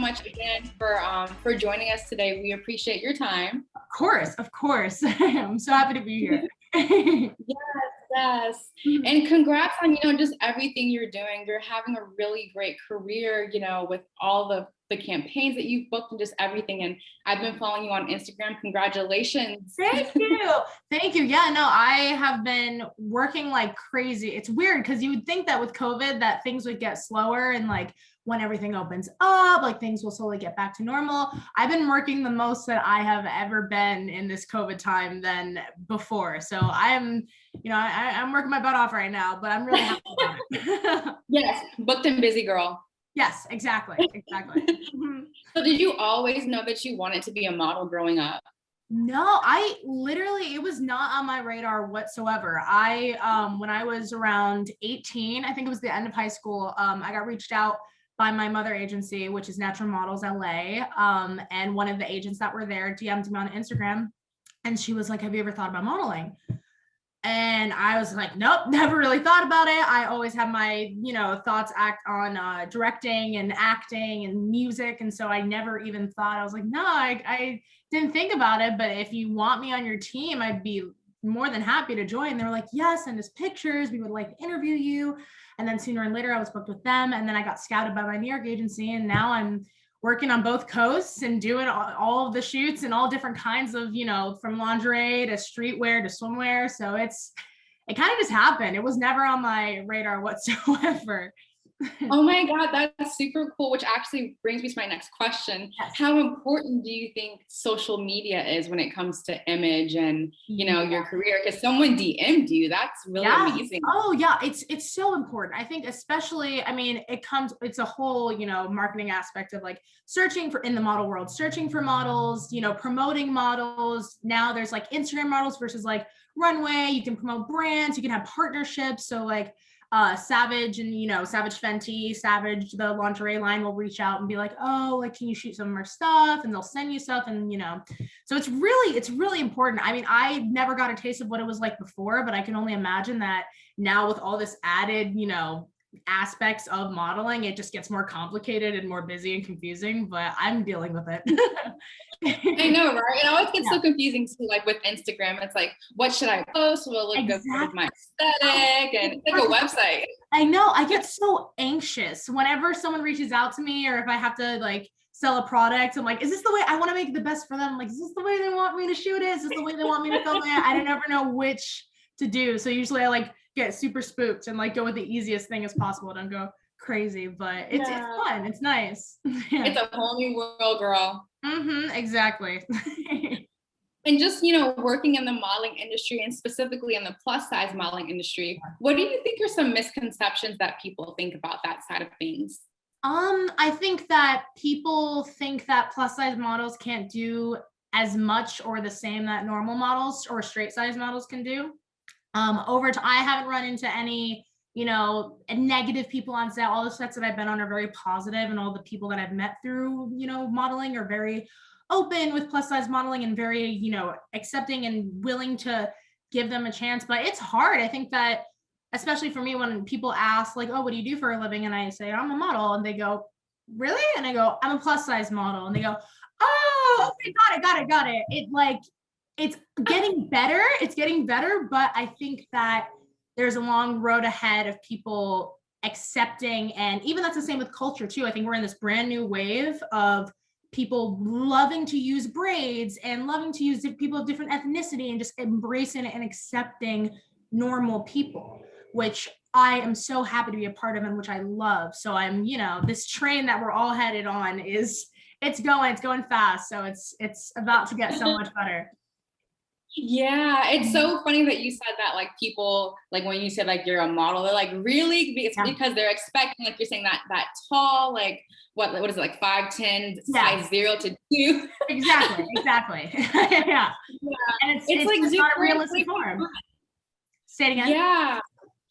much again for joining us today. We appreciate your time. Of course. I'm so happy to be here. Yes. And congrats on, just everything you're doing. You're having a really great career, with all the campaigns that you've booked and just everything. And I've been following you on Instagram. Congratulations. Thank you. Yeah, no, I have been working like crazy. It's weird because you would think that with COVID that things would get slower and like when everything opens up, like things will slowly get back to normal. I've been working the most that I have ever been in this COVID time than before. So I'm working my butt off right now, but I'm really happy about it. Yes, booked and busy girl. Yes, exactly. So did you always know that you wanted to be a model growing up? No, it was not on my radar whatsoever. When I was around 18, I think it was the end of high school, I got reached out by my mother agency, which is Natural Models LA. And one of the agents that were there DM'd me on Instagram and she was like, have you ever thought about modeling? And I was like, nope, never really thought about it. I always have my, thoughts act on directing and acting and music. And so I never even thought, I was like, no, I didn't think about it. But if you want me on your team, I'd be more than happy to join. They were like, yes, send us pictures. We would like to interview you. And then sooner and later I was booked with them. And then I got scouted by my New York agency. And now I'm working on both coasts and doing all of the shoots and all different kinds of, from lingerie to streetwear to swimwear. So it kind of just happened. It was never on my radar whatsoever. Oh my God, that's super cool, which actually brings me to my next question. Yes. How important do you think social media is when it comes to image and, your career? Because someone DM'd you, that's really amazing. Oh yeah, it's so important. I think especially, it's a whole, marketing aspect of like searching in the model world, searching for models, promoting models. Now there's like Instagram models versus like runway. You can promote brands, you can have partnerships. So like, Savage and Savage Fenty, Savage the lingerie line will reach out and be like, oh, like can you shoot some of our stuff, and they'll send you stuff, and so it's really important. I never got a taste of what it was like before, but I can only imagine that now with all this added aspects of modeling, it just gets more complicated and more busy and confusing, but I'm dealing with it. I know, right? It always gets so confusing too, like with Instagram. It's like, what should I post? Will it look good with my aesthetic? And it's like a website. I know. I get so anxious whenever someone reaches out to me, or if I have to like sell a product. I'm like, is this the way I want to make it the best for them? Like, is this the way they want me to shoot it? Is this the way they want me to film it? I don't ever know which to do. So usually I like get super spooked and like go with the easiest thing as possible. Don't go crazy, but it's fun. It's nice. It's a whole new world, girl. Exactly. And just, working in the modeling industry and specifically in the plus size modeling industry, what do you think are some misconceptions that people think about that side of things? I think that people think that plus size models can't do as much or the same that normal models or straight size models can do. Over time, I haven't run into any, negative people on set. All the sets that I've been on are very positive, and all the people that I've met through, modeling are very open with plus size modeling and very, accepting and willing to give them a chance. But it's hard. I think that, especially for me, when people ask like, oh, what do you do for a living? And I say, I'm a model. And they go, really? And I go, I'm a plus size model. And they go, oh, okay, got it. It's getting better. It's getting better. But I think that there's a long road ahead of people accepting. And even that's the same with culture too. I think we're in this brand new wave of people loving to use braids and loving to use people of different ethnicity and just embracing and accepting normal people, which I am so happy to be a part of and which I love. So I'm, this train that we're all headed on it's going fast. So it's about to get so much better. Yeah, it's so funny that you said that, like people, like when you said like you're a model, they're like, really? It's because they're expecting, like you're saying that tall, like what is it, like 5'10", size 0 to 2? Exactly. Yeah. And it's like not a realistic form. Say it again. Yeah.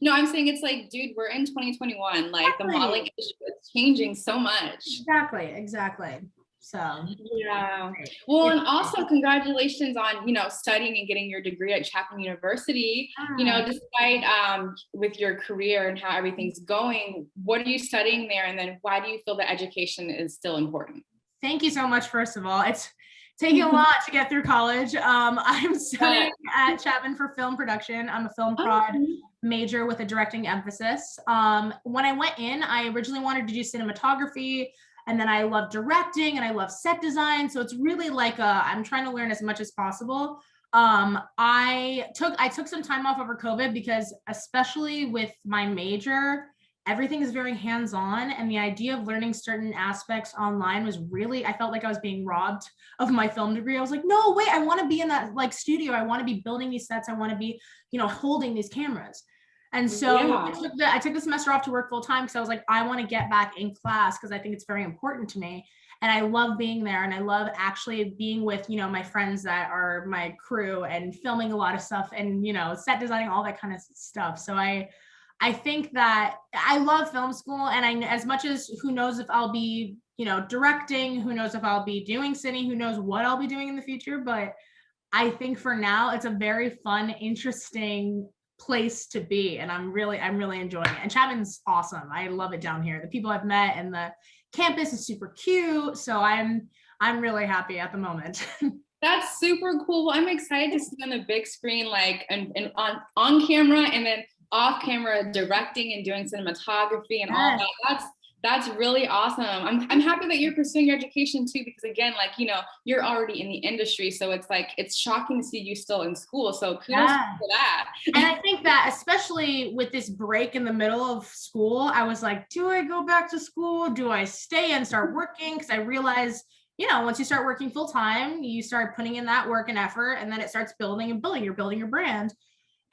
No, I'm saying it's like, dude, we're in 2021. Like the modeling industry is changing so much. Exactly. So yeah. Well, and also congratulations on, studying and getting your degree at Chapman University. Despite with your career and how everything's going, what are you studying there? And then why do you feel that education is still important? Thank you so much, first of all. It's taking a lot to get through college. I'm studying at Chapman for film production. I'm a film prod major with a directing emphasis. When I went in, I originally wanted to do cinematography, and then I love directing and I love set design. So it's really like I'm trying to learn as much as possible. I took some time off over COVID because, especially with my major, everything is very hands-on, and the idea of learning certain aspects online was really, I felt like I was being robbed of my film degree. I was like, no, wait, I want to be in that like studio. I want to be building these sets. I want to be, holding these cameras. And so I took the semester off to work full time because I was like, I want to get back in class because I think it's very important to me. And I love being there, and I love actually being with, my friends that are my crew and filming a lot of stuff and, set designing, all that kind of stuff. So I think that I love film school, and as much as who knows if I'll be, directing, who knows if I'll be doing cine, who knows what I'll be doing in the future. But I think for now, it's a very fun, interesting place to be, and I'm really enjoying it. And Chapman's awesome. I love it down here. The people I've met and the campus is super cute. So I'm really happy at the moment. That's super cool. I'm excited to see on the big screen, like and on camera, and then off camera directing and doing cinematography and all that. That's really awesome. I'm happy that you're pursuing your education too, because again, like, you're already in the industry. So it's like, it's shocking to see you still in school. So kudos for that. And I think that especially with this break in the middle of school, I was like, do I go back to school? Do I stay and start working? Because I realized, once you start working full time, you start putting in that work and effort, and then it starts building and building. You're building your brand.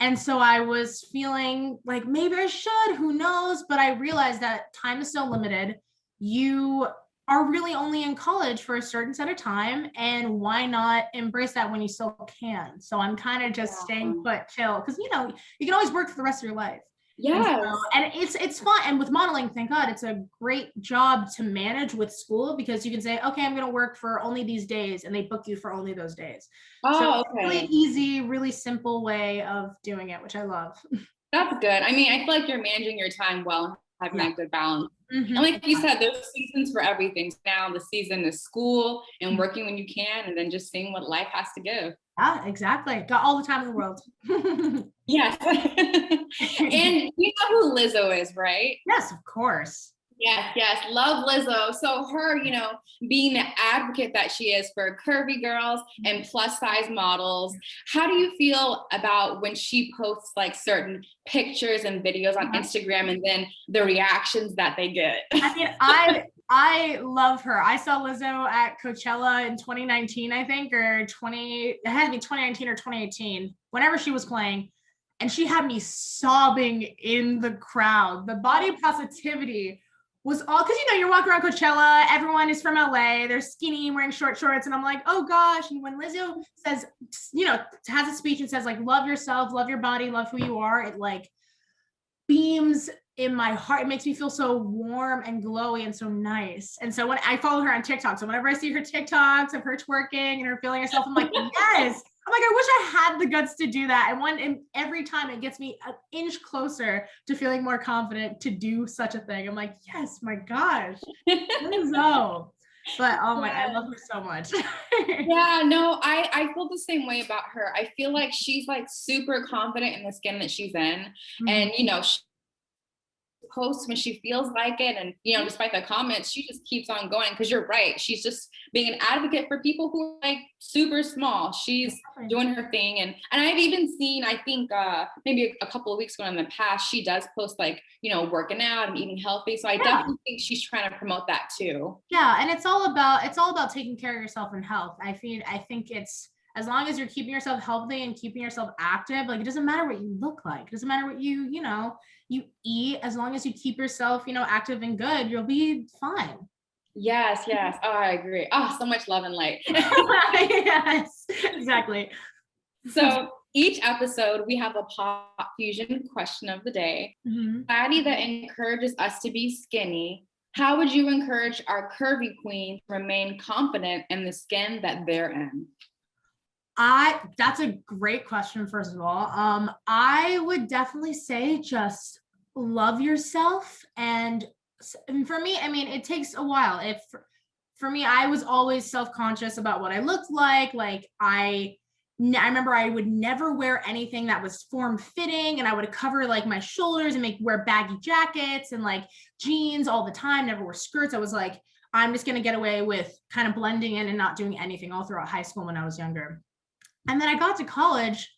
And so I was feeling like maybe I should, who knows? But I realized that time is so limited. You are really only in college for a certain set of time, and why not embrace that when you still can? So I'm kind of just staying put, chill, because you can always work for the rest of your life. Yeah. And it's fun. And with modeling, thank God, it's a great job to manage with school, because you can say, okay, I'm going to work for only these days, and they book you for only those days. So it's really easy, really simple way of doing it, which I love. That's good. I mean, I feel like you're managing your time well, having that good balance. And like you said, there's seasons for everything. Now the season is school and working when you can, and then just seeing what life has to give. Yeah, exactly. Got all the time in the world. Yes. And you know who Lizzo is, right? Yes, of course. Yes. Love Lizzo. So her, being the advocate that she is for curvy girls and plus size models, how do you feel about when she posts like certain pictures and videos on Instagram, and then the reactions that they get? I mean, I love her. I saw Lizzo at Coachella in 2019, I think, it had to be 2019 or 2018, whenever she was playing. And she had me sobbing in the crowd. The body positivity was all, because you're walking around Coachella, everyone is from LA, they're skinny, wearing short shorts, and I'm like, oh gosh. And when Lizzo says, has a speech and says like, love yourself, love your body, love who you are, it like beams in my heart. It makes me feel so warm and glowy and so nice. And so when I follow her on TikTok, so whenever I see her TikToks of her twerking and her feeling herself, I'm like, yes. I'm like, I wish I had the guts to do that. And every time it gets me an inch closer to feeling more confident to do such a thing. I'm like, yes, my gosh, Lizzo. But oh my, I love her so much. Yeah, no, I feel the same way about her. I feel like she's like super confident in the skin that she's in. And, she posts when she feels like it, and despite the comments, she just keeps on going, because you're right, she's just being an advocate for people who are like super small. She's doing her thing, and I've even seen, I think maybe a couple of weeks ago in the past, she does post like working out and eating healthy, so I definitely think she's trying to promote that too. Yeah, and it's all about taking care of yourself and health. I think it's, as long as you're keeping yourself healthy and keeping yourself active, like it doesn't matter what you look like. It doesn't matter what you eat. As long as you keep yourself, active and good, you'll be fine. Yes. Oh, I agree. Oh, so much love and light. Yes, exactly. So each episode, we have a pop fusion question of the day. Society that encourages us to be skinny How would you encourage our curvy queen to remain confident in the skin that they're in? That's a great question, first of all. I would definitely say just love yourself. And for me, I mean, it takes a while. For me, I was always self-conscious about what I looked like. Like I remember I would never wear anything that was form-fitting, and I would cover like my shoulders and wear baggy jackets and like jeans all the time, never wear skirts. I was like, I'm just gonna get away with kind of blending in and not doing anything all throughout high school when I was younger. And then I got to college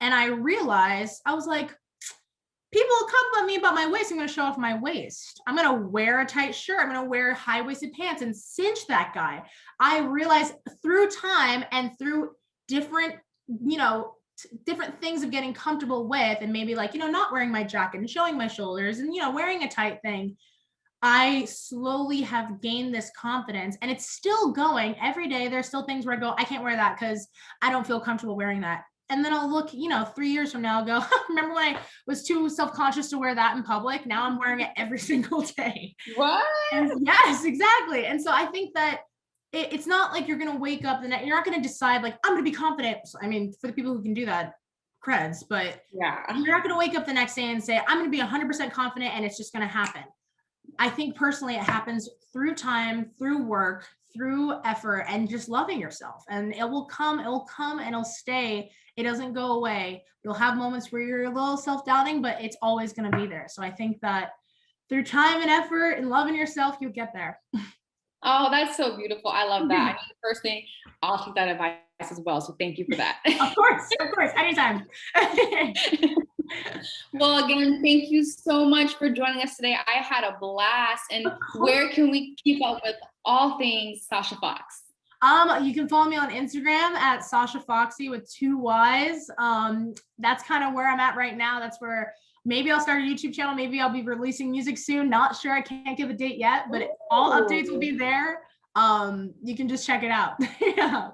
and I realized, I was like, people compliment me about my waist. I'm going to show off my waist. I'm going to wear a tight shirt. I'm going to wear high-waisted pants and cinch that guy. I realized through time and through different, different things of getting comfortable with, and maybe like, not wearing my jacket and showing my shoulders and, wearing a tight thing, I slowly have gained this confidence, and it's still going every day. There's still things where I go, I can't wear that because I don't feel comfortable wearing that. And then I'll look, 3 years from now, I'll go, remember when I was too self-conscious to wear that in public? Now I'm wearing it every single day. What? And yes, exactly. And so I think that it's not like you're going to wake up you're not going to decide like, I'm going to be confident. I mean, for the people who can do that, creds, but yeah, you're not going to wake up the next day and say, I'm going to be 100% confident and it's just going to happen. I think personally it happens through time, through work, through effort, and just loving yourself. And it will come and it'll stay. It doesn't go away. You'll have moments where you're a little self-doubting, but it's always going to be there. So I think that through time and effort and loving yourself, you'll get there. Oh, that's so beautiful. I love that. I mean, first thing, I'll take that advice as well. So thank you for that. Of course, anytime. Well, again, thank you so much for joining us today. I had a blast. And where can we keep up with all things Sasha Fox? You can follow me on Instagram at Sasha Foxy with 2 Y's. That's kind of where I'm at right now. That's where maybe I'll start a YouTube channel. Maybe I'll be releasing music soon. Not sure. I can't give a date yet, but all updates will be there. You can just check it out. Yeah.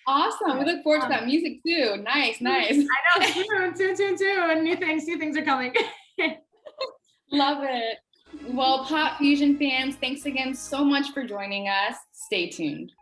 Awesome. We look forward to that music too. Nice. I know, soon, and new things are coming. Love it. Well, Pop Fusion fans, thanks again so much for joining us. Stay tuned.